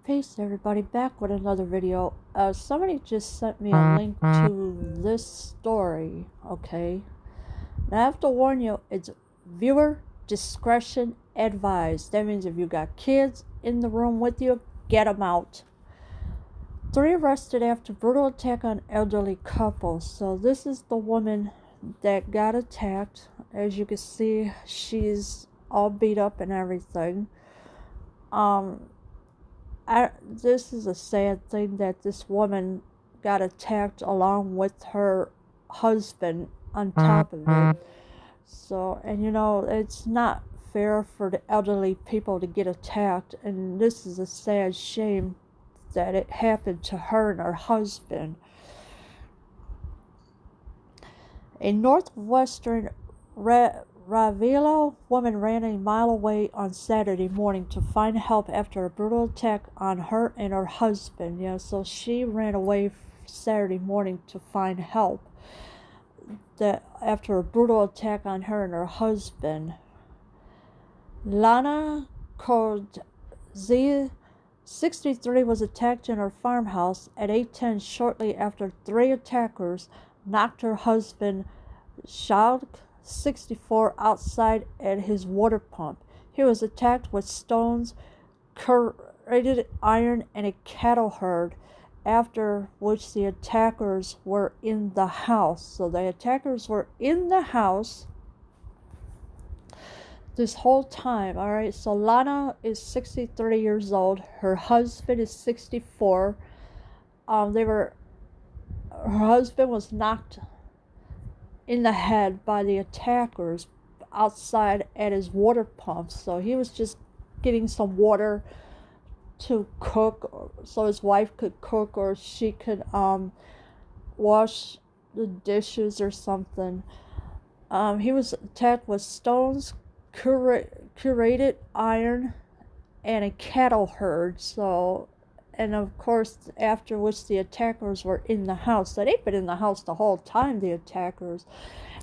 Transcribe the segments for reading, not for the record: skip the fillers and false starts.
Peace everybody, back with another video. Somebody just sent me a link to this story, okay? Now I have to warn you, it's viewer discretion advised. That means if you got kids in the room with you, get them out. 3 arrested after brutal attack on elderly couple. So this is the woman that got attacked. As you can see, she's all beat up and everything. This is a sad thing that this woman got attacked along with her husband on top of it. So, and you know, it's not fair for the elderly people to get attacked, and this is a sad shame that it happened to her and her husband. A northwestern Ravello woman ran a mile away on Saturday morning to find help after a brutal attack on her and her husband. Yeah, so she ran away Saturday morning to find help after a brutal attack on her and her husband. Lana Kordzee, 63, was attacked in her farmhouse at 8:10 shortly after 3 attackers knocked her husband Shalk, 64, outside at his water pump. He was attacked with stones, corroded iron, and a cattle herd, after which the attackers were in the house. So the attackers were in the house this whole time. All right, so Lana is 63 years old. Her husband is 64. Her husband was knocked in the head by the attackers outside at his water pump. So he was just getting some water to cook, so his wife could cook, or she could wash the dishes or something. He was attacked with stones, corroded iron, and a cattle herd. So, and of course, after which the attackers were in the house. So they've been in the house the whole time, the attackers.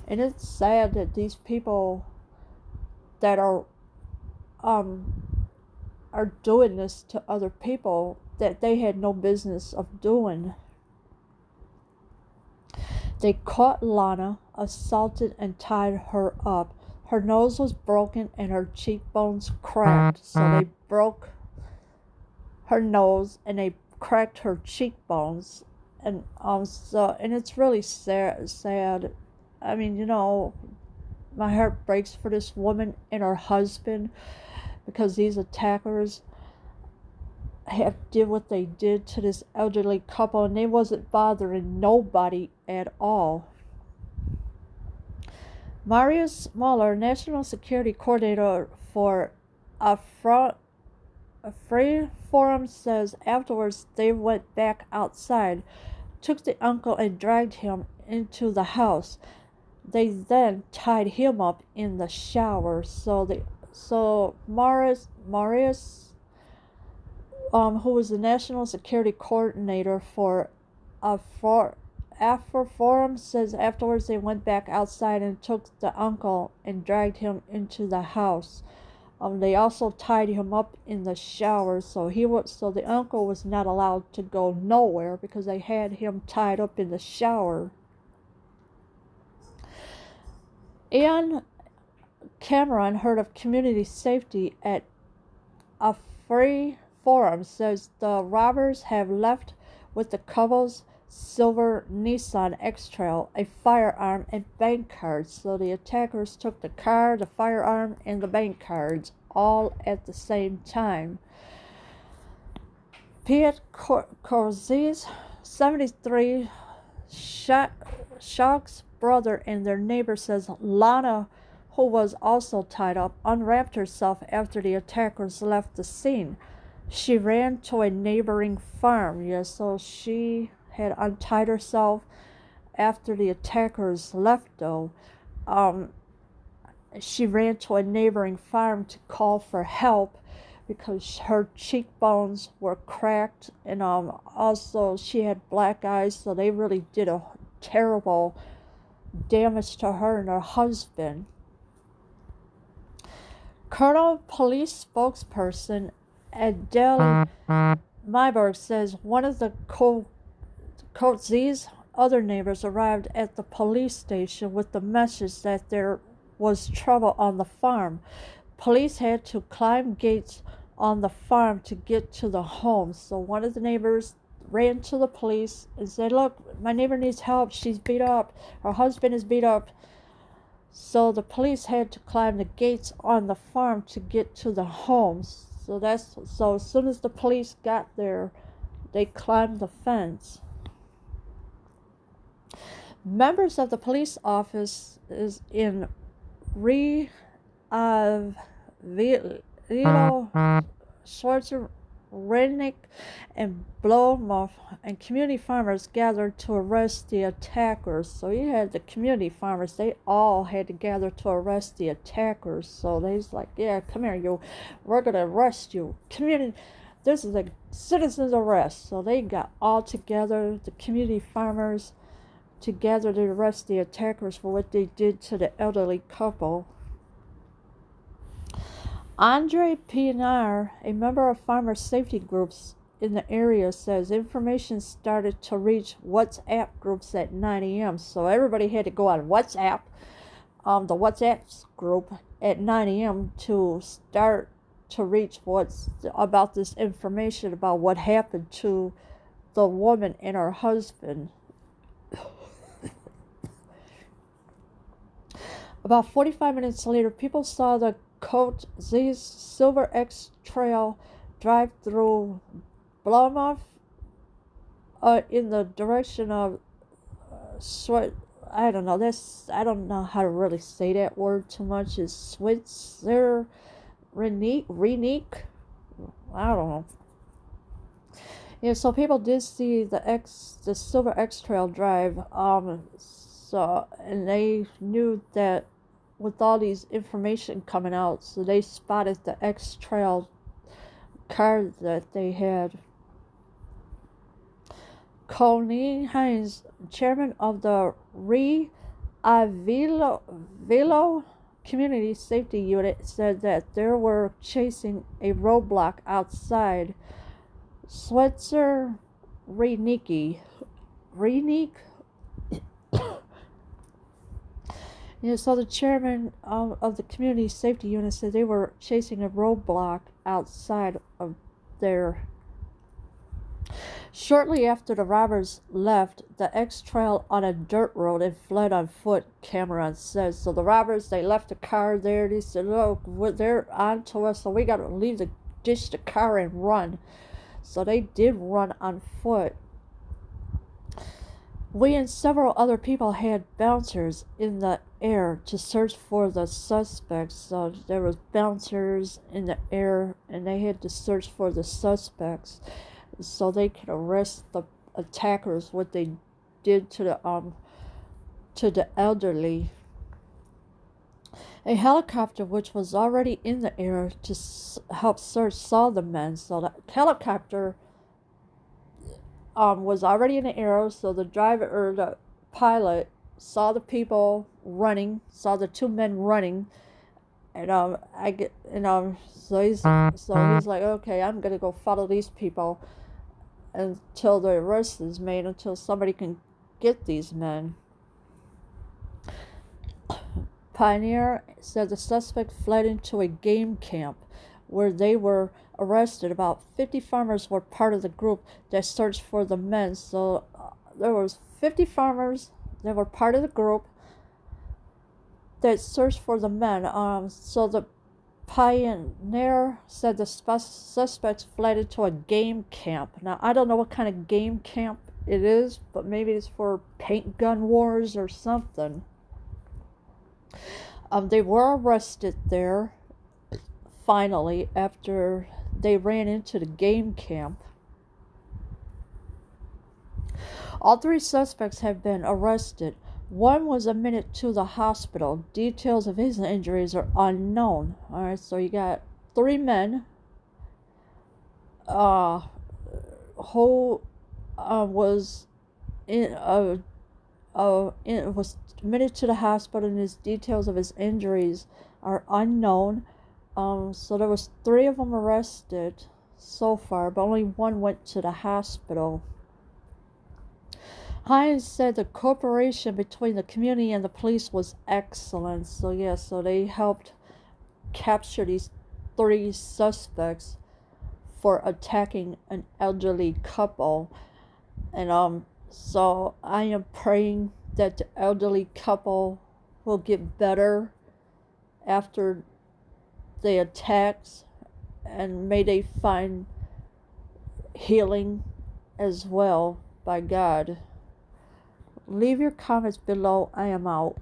And it's sad that these people that are doing this to other people that they had no business of doing. They caught Lana, assaulted, and tied her up. Her nose was broken and her cheekbones cracked. So they broke her nose and they cracked her cheekbones, and and it's really sad. I mean, you know, my heart breaks for this woman and her husband, because these attackers did what they did to this elderly couple, and they wasn't bothering nobody at all. Marius Mueller, National Security Coordinator for a Free Forum, says afterwards they went back outside, took the uncle and dragged him into the house. They then tied him up in the shower. So Marius, who was the National Security Coordinator for Forum, says afterwards they went back outside and took the uncle and dragged him into the house. They also tied him up in the shower, so the uncle was not allowed to go nowhere because they had him tied up in the shower. Ian Cameron, head of community safety at a Free Forum, says the robbers have left with the couple's silver Nissan X-Trail, a firearm, and bank cards. So the attackers took the car, the firearm, and the bank cards all at the same time. Piet Kordzee, 73, Shalk's brother and their neighbor, says Lana, who was also tied up, unwrapped herself after the attackers left the scene. She ran to a neighboring farm. Yeah, so she had untied herself after the attackers left, though. She ran to a neighboring farm to call for help because her cheekbones were cracked, and also she had black eyes, so they really did a terrible damage to her and her husband. Colonel police spokesperson Adele Myberg says one of the Z's other neighbors arrived at the police station with the message that there was trouble on the farm. Police had to climb gates on the farm to get to the home. So one of the neighbors ran to the police and said, "Look, my neighbor needs help. She's beat up. Her husband is beat up." So the police had to climb the gates on the farm to get to the homes. So as soon as the police got there, they climbed the fence. Members of the police office is in Vilo, Schwarzer, Rednick, and Blomoff, and community farmers gathered to arrest the attackers. So you had the community farmers; they all had to gather to arrest the attackers. So they's like, "Yeah, come here, we're gonna arrest you." This is a citizen's arrest. So they got all together, the community farmers, together to arrest the attackers for what they did to the elderly couple. Andre Pienaar, a member of farmer safety groups in the area, says information started to reach WhatsApp groups at 9 a.m. So everybody had to go on WhatsApp, the WhatsApp group at 9 a.m. to start to reach about this information about what happened to the woman and her husband. About 45 minutes later, people saw the Cote Z's Silver X Trail drive through Blomoff in the direction of I don't know how to really say that word too much. Is Switzer Renique? I don't know. Yeah, so people did see the Silver X Trail drive. And they knew that with all these information coming out, so they spotted the X Trail car that they had. Colleen Hines, chairman of the Vilo Community Safety Unit, said that they were chasing a roadblock outside Switzer Renique. Yeah, so the chairman of the community safety unit said they were chasing a roadblock outside of there. Shortly after the robbers left the X Trail on a dirt road and fled on foot, Cameron says. So the robbers, they left the car there. They said, "Look, they're on to us, so we got to ditch the car and run." So they did run on foot. We and several other people had bouncers in the air to search for the suspects. So there was bouncers in the air, and they had to search for the suspects so they could arrest the attackers, what they did to the elderly. A helicopter, which was already in the air to help search, saw the men. So the helicopter was already in the air, so the driver or the pilot saw the people running, saw the two men running, and so he's like, "Okay, I'm gonna go follow these people until the arrest is made, until somebody can get these men." Pioneer said the suspect fled into a game camp where they were arrested. About 50 farmers were part of the group that searched for the men. So there was 50 farmers that were part of the group that searched for the men. So the Pioneer said the suspects fled into a game camp. Now, I don't know what kind of game camp it is, but maybe it's for paint gun wars or something. They were arrested there finally after they ran into the game camp. All three suspects have been arrested. One was admitted to the hospital. Details of his injuries are unknown. Alright, so you got three men who was was admitted to the hospital, and his details of his injuries are unknown. So there was three of them arrested. so far, but only one went to the hospital. Hines said the cooperation between the community and the police was excellent. So yeah, so they helped capture these 3 suspects for attacking an elderly couple. And so I am praying that the elderly couple will get better after the attacks, and may they find healing as well by God. Leave your comments below. I am out.